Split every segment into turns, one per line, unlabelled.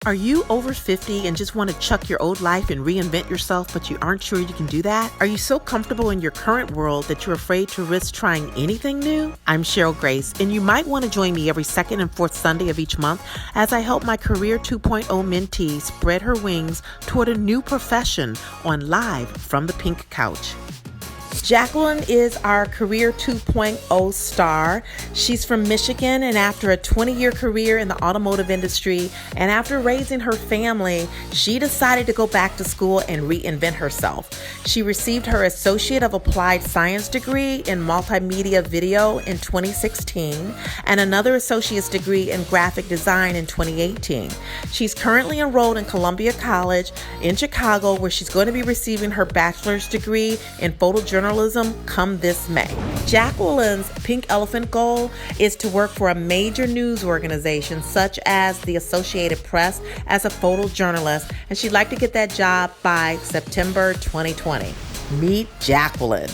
Are you over 50 and just want to chuck your old life and reinvent yourself, but you aren't sure you can do that? Are you so comfortable in your current world that you're afraid to risk trying anything new? I'm Cheryl Grace, and you might want to join me every second and fourth Sunday of each month as I help my Career 2.0 mentee spread her wings toward a new profession on Live from the Pink Couch. Jacqueline is our Career 2.0 star. She's from Michigan, and after a 20-year career in the automotive industry and after raising her family, she decided to go back to school and reinvent herself. She received her Associate of Applied Science degree in Multimedia Video in 2016 and another associate's degree in Graphic Design in 2018. She's currently enrolled in Columbia College in Chicago, where she's going to be receiving her bachelor's degree in photojournalism come this May. Jacqueline's pink elephant goal is to work for a major news organization such as the Associated Press as a photojournalist, and she'd like to get that job by September 2020. Meet Jacqueline.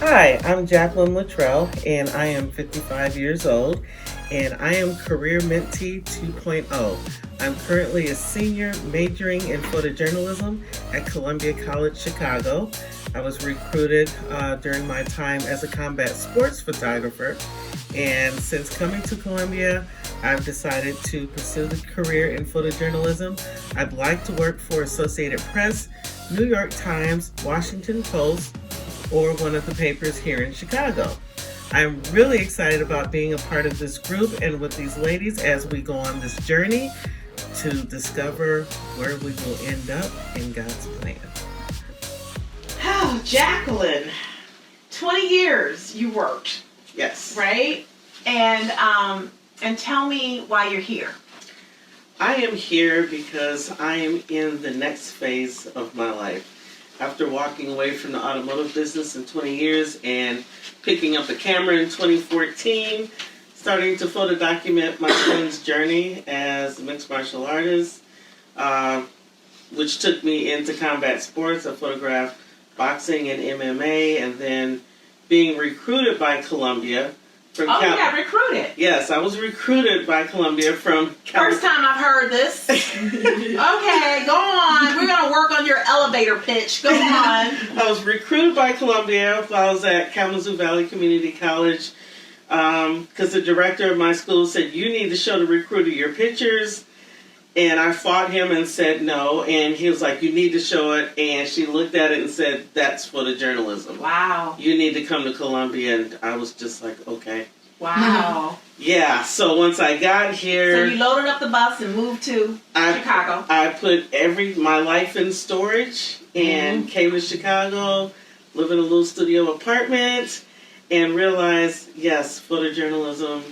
Hi, I'm Jacqueline Luttrell, and I am 55 years old, and I am Career Mentee 2.0. I'm currently a senior majoring in photojournalism at Columbia College, Chicago. I was recruited during my time as a combat sports photographer, and since coming to Columbia, I've decided to pursue the career in photojournalism. I'd like to work for Associated Press, New York Times, Washington Post, or one of the papers here in Chicago. I'm really excited about being a part of this group and with these ladies as we go on this journey to discover where we will end up in God's plan.
Oh, Jacqueline, 20 years you worked.
Yes.
Right? And tell me why you're here.
I am here because I am in the next phase of my life. After walking away from the automotive business in 20 years and picking up the camera in 2014, starting to photo document my son's journey as a mixed martial artist, which took me into combat sports. I photographed boxing and MMA, and then being recruited by Columbia.
You got recruited?
Yes, I was recruited by Columbia from California.
First time I've heard this. Okay, go on. We're going to work on your elevator pitch. Go on.
I was recruited by Columbia while I was at Kalamazoo Valley Community College because the director of my school said, you need to show the recruiter your pictures. And I fought him and said no. And he was like, you need to show it. And she looked at it and said, that's photojournalism.
Wow. You
need to come to Columbia. And I was just like, okay.
Wow.
Yeah. So once I got here.
So you loaded up the bus and moved to Chicago.
I put my life in storage and came to Chicago, live in a little studio apartment, and realized, yes, photojournalism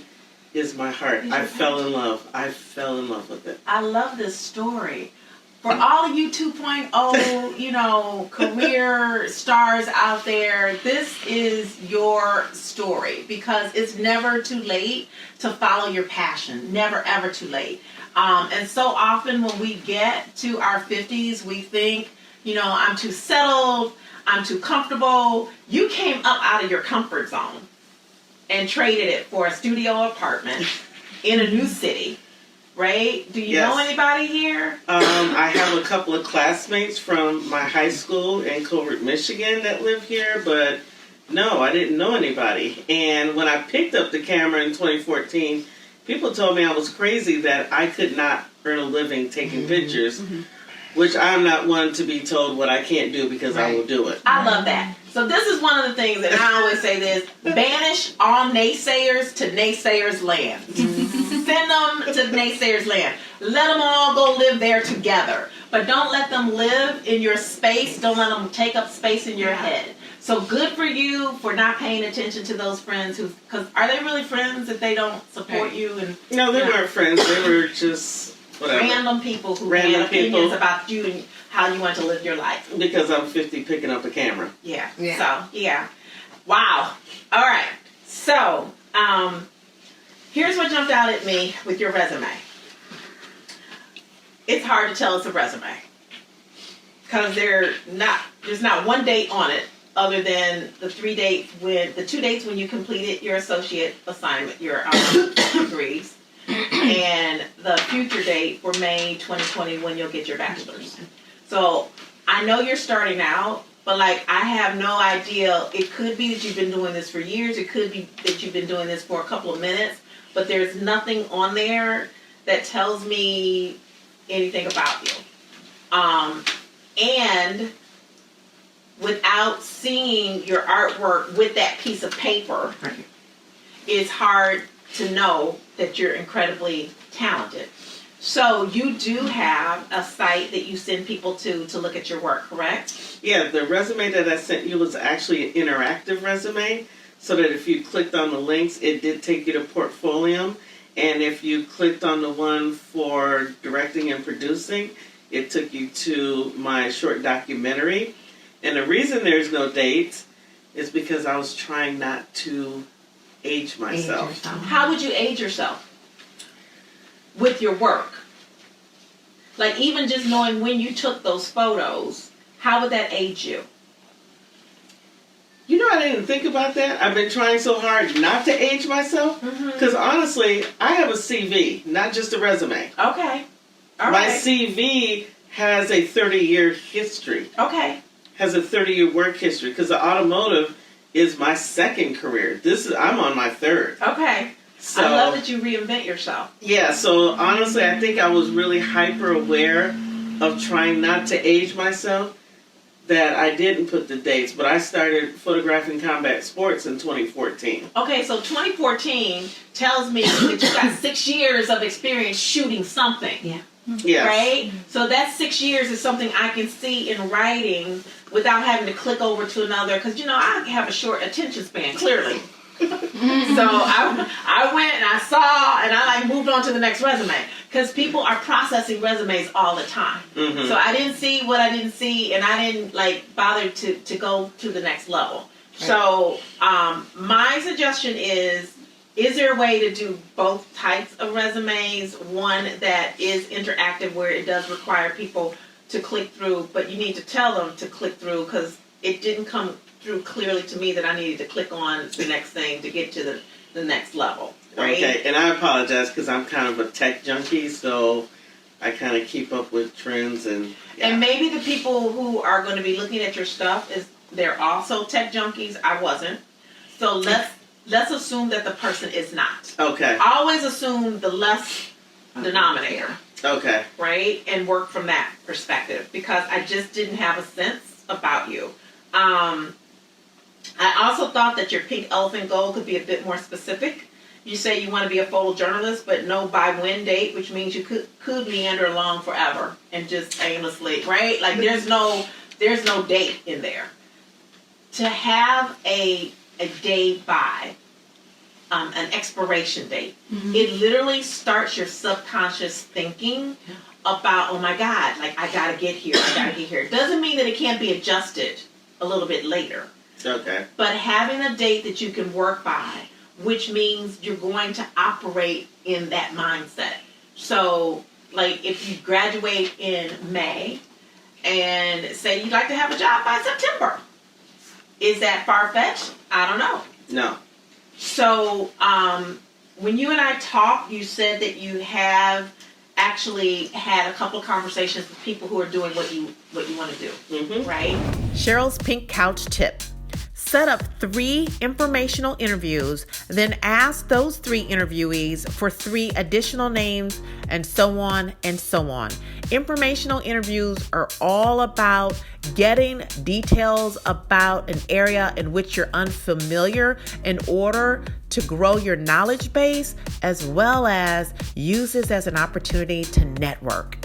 is my heart. I fell in love. I fell in love with it.
I love this story. For all of you 2.0, career stars out there, this is your story because it's never too late to follow your passion. Never, ever too late. And so often when we get to our 50s, we think, I'm too settled, I'm too comfortable. You came up out of your comfort zone and traded it for a studio apartment in a new city, right? Do you know anybody here?
I have a couple of classmates from my high school in Colbert, Michigan that live here, but no, I didn't know anybody. And when I picked up the camera in 2014, people told me I was crazy that I could not earn a living taking pictures, which I'm not one to be told what I can't do because I will do it.
I love that. So this is one of the things that I always say this: banish all naysayers to naysayers land. Send them to naysayers land. Let them all go live there together. But don't let them live in your space. Don't let them take up space in your head. So good for you for not paying attention to those friends because are they really friends if they don't support you? And
no, they weren't friends. They were just whatever.
Random people who had opinions about you and how you want to live your life.
Because I'm 50 picking up a camera.
Yeah. So, yeah. Wow. All right. So, here's what jumped out at me with your resume. It's hard to tell it's a resume. Because there's not one date on it other than the 2 dates when you completed your associate assignment, your degrees. and the future date for May 2020 when you'll get your bachelor's. So I know you're starting out, but like I have no idea. It could be that you've been doing this for years. It could be that you've been doing this for a couple of minutes, but there's nothing on there that tells me anything about you. And without seeing your artwork with that piece of paper, it's hard to know that you're incredibly talented. So you do have a site that you send people to look at your work, correct?
Yeah, the resume that I sent you was actually an interactive resume, so that if you clicked on the links, it did take you to Portfolio. And if you clicked on the one for directing and producing, it took you to my short documentary. And the reason there's no dates is because I was trying not to age myself.
How would you age yourself with your work? Like even just knowing when you took those photos, how would that age you?
You know, I didn't think about that. I've been trying so hard not to age myself. Because honestly, I have a CV, not just a resume.
Okay. All
My
right.
CV has a 30-year history.
Okay.
Has a 30-year work history. Because the automotive is my second career. I'm on my third.
Okay.
So,
I love that you reinvent yourself.
Yeah, so honestly, I think I was really hyper aware of trying not to age myself, that I didn't put the dates, but I started photographing combat sports in 2014.
Okay, so 2014 tells me that you got 6 years of experience shooting something.
Yeah.
Yes.
Right? So that 6 years is something I can see in writing without having to click over to another, because, you know, I have a short attention span, clearly. So I went and I saw and I moved on to the next resume, because people are processing resumes all the time. So I didn't see what I didn't see, and I didn't bother to go to the next level. Right. So my suggestion is there a way to do both types of resumes? One that is interactive where it does require people to click through, but you need to tell them to click through, because it didn't come through clearly to me that I needed to click on the next thing to get to the next level. Right?
Okay, and I apologize because I'm kind of a tech junkie, so I kind of keep up with trends and. Yeah.
And maybe the people who are going to be looking at your stuff they're also tech junkies. I wasn't, so let's assume that the person is not.
Okay.
Always assume the less denominator.
Okay.
Right, and work from that perspective, because I just didn't have a sense about you. I also thought that your pink elephant goal could be a bit more specific. You say you want to be a photojournalist, but no by when date, which means you could meander along forever and just aimlessly, right? Like there's no date in there. To have a day by, an expiration date, it literally starts your subconscious thinking about, oh my God, like I gotta get here. It doesn't mean that it can't be adjusted a little bit later.
Okay.
But having a date that you can work by, which means you're going to operate in that mindset. So, like, if you graduate in May and say you'd like to have a job by September, is that far-fetched? I don't know.
No.
So, when you and I talked, you said that you have actually had a couple of conversations with people who are doing what you want to do, right?
Cheryl's Pink Couch Tip. Set up 3 informational interviews, then ask those 3 interviewees for 3 additional names, and so on and so on. Informational interviews are all about getting details about an area in which you're unfamiliar in order to grow your knowledge base, as well as use this as an opportunity to network.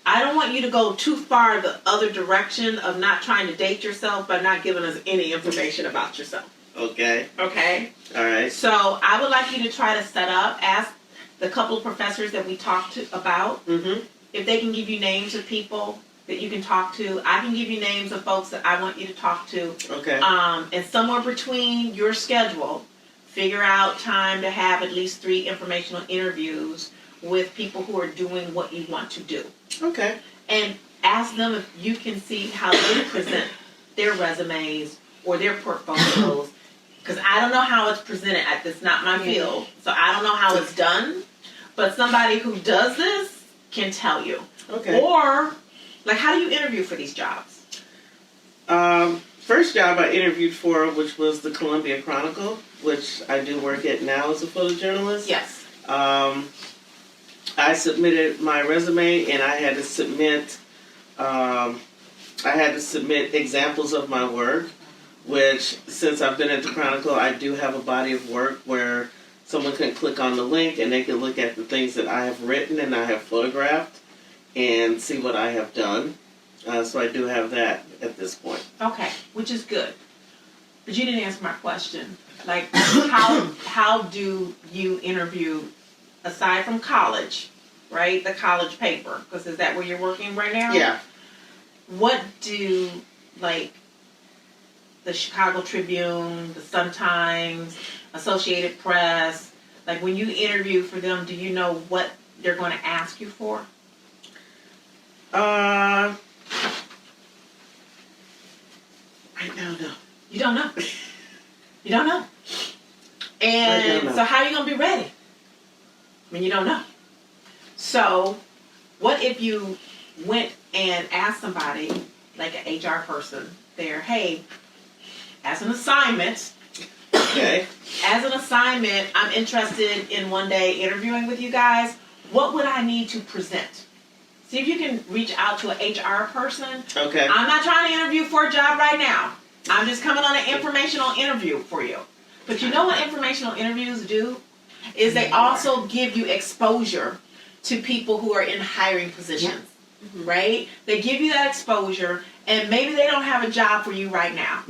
I don't want you to go too far the other direction of not trying to date yourself by not giving us any information about yourself.
Okay.
Okay?
All right.
So I would like you to try to set up, ask the couple of professors that we talked about, if they can give you names of people that you can talk to. I can give you names of folks that I want you to talk to.
Okay.
And somewhere between your schedule, figure out time to have at least 3 informational interviews with people who are doing what you want to do.
Okay.
And ask them if you can see how they present their resumes or their portfolios. Because I don't know how it's presented. It's not my field, so I don't know how it's done.
but somebody who does this can tell you.
Okay.
Or, like, how do you interview for these jobs?
First job I interviewed for, which was the Columbia Chronicle, which I do work at now as a photojournalist.
Yes.
I submitted my resume, and I had to submit examples of my work, which, since I've been at the Chronicle, I do have a body of work where someone can click on the link and they can look at the things that I have written and I have photographed and see what I have done. So I do have that at this point.
Okay, which is good. But you didn't answer my question. Like, how do you interview, aside from college, right? The college paper, because is that where you're working right now?
Yeah.
What do, like, the Chicago Tribune, the Sun-Times, Associated Press, like, when you interview for them, do you know what they're going to ask you for?
Right now, no.
You don't know. You don't know. And
Right now, no.
so how are you going to be ready when you don't know? So what if you went and asked somebody, like an HR person there, hey, as an assignment,
Okay.
I'm interested in one day interviewing with you guys. What would I need to present? See if you can reach out to an HR person.
Okay.
I'm not trying to interview for a job right now. I'm just coming on an informational interview for you. But you know what informational interviews do? Is they also give you exposure to people who are in hiring positions, right? They give you that exposure, and maybe they don't have a job for you right now.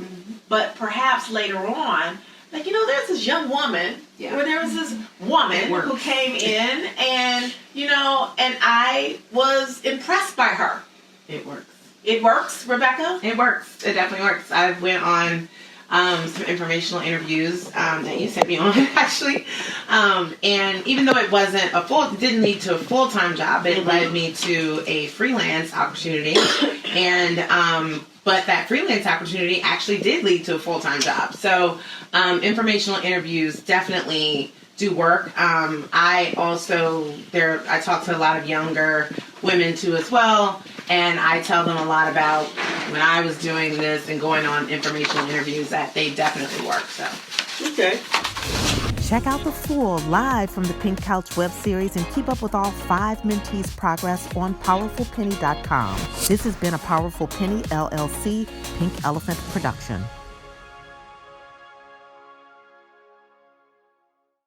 But perhaps later on, like, you know, there's this young woman, where there was this woman who came in, and, you know, and I was impressed by her.
It works.
It works, Rebecca?
It works. It definitely works. I went on some informational interviews that you sent me on, actually. And even though it wasn't it didn't lead to a full-time job, it led me to a freelance opportunity. And but that freelance opportunity actually did lead to a full-time job. So informational interviews definitely do work. I talk to a lot of younger women too as well, and I tell them a lot about when I was doing this and going on informational interviews that they definitely work. So
Okay.
Check out the full Live from the Pink Couch web series and keep up with all 5 mentees' progress on PowerfulPenny.com. This has been a Powerful Penny LLC Pink Elephant production.